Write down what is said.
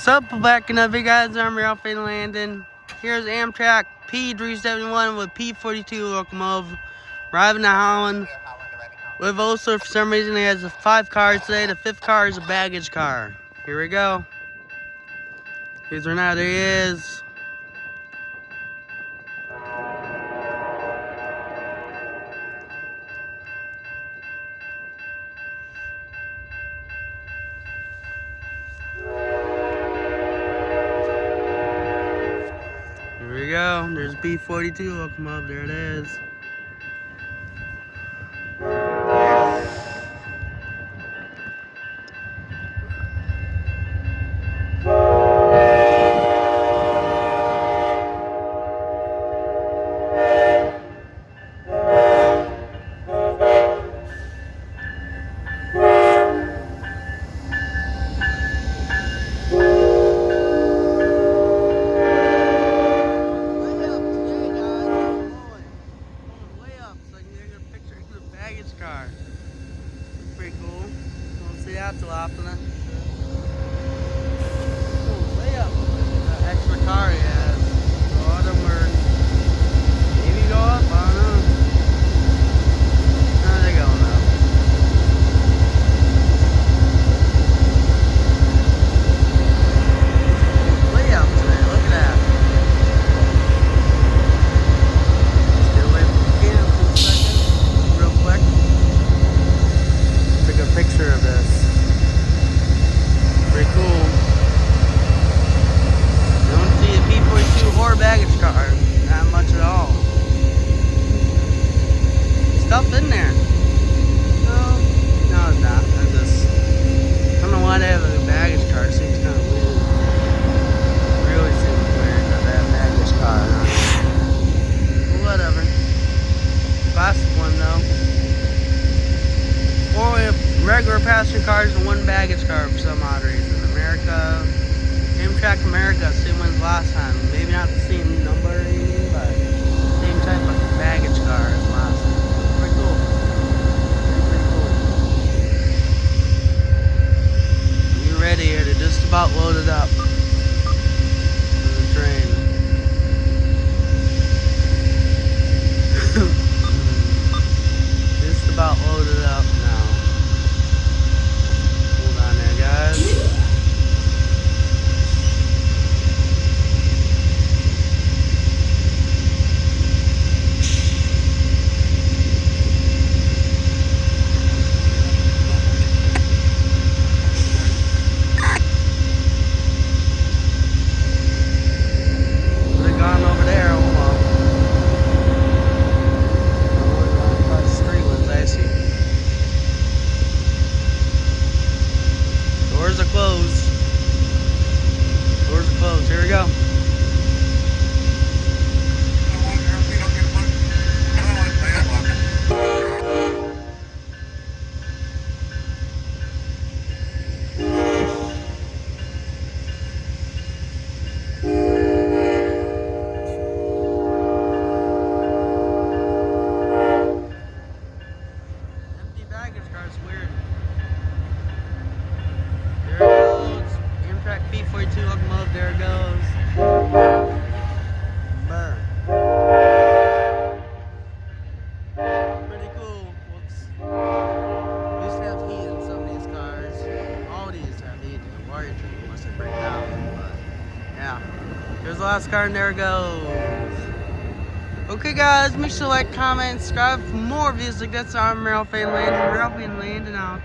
What's up, backing up, you guys? I'm Ralph and Landon. Here's Amtrak P371 with P42 locomotive arriving to Holland. With also, for some reason, he has 5 cars today. The 5th car is a baggage car. Here we go. Here's where now there he is. Here we go. There's P42 locomotive. There it is. Baggage car. Pretty cool. Don't see that too often. Oh, way up. That extra car he has. A lot of them are maybe go up. I don't know. No, they're going up. Way up today. Look at that. Stay away from the camera for a second. Real quick. Take a picture of this. Pretty cool. You don't see a P42 or baggage car. Not much at all. Stuff in there. No, it's not. I don't know why they have a baggage car. It seems kind of weird. It really seems weird that they have a baggage car. But whatever. Classic one though. 4 regular passenger cars and 1 baggage car for some odd reason. Amtrak America, same one as last time. Maybe not the same number, but same type of baggage car as last time. Pretty cool. Pretty cool. You ready here to just about load it up for the train. Just about load it up now. Hold on there, guys. They've gone over there. Hold on. Across the street ones, I see. Doors are closed. Doors are closed. Here we go. Empty baggage car is weird. There it goes. Amtrak P42 locomotive. There it goes. Burr. Pretty cool. Whoops. We used to have heat in some of these cars. All these have heat in the wire train unless they break down. But yeah. Here's the last car and there it goes. Okay guys, make sure to like, comment, subscribe for more videos like this. I'm Ralph and Landon. Ralph and Landon out.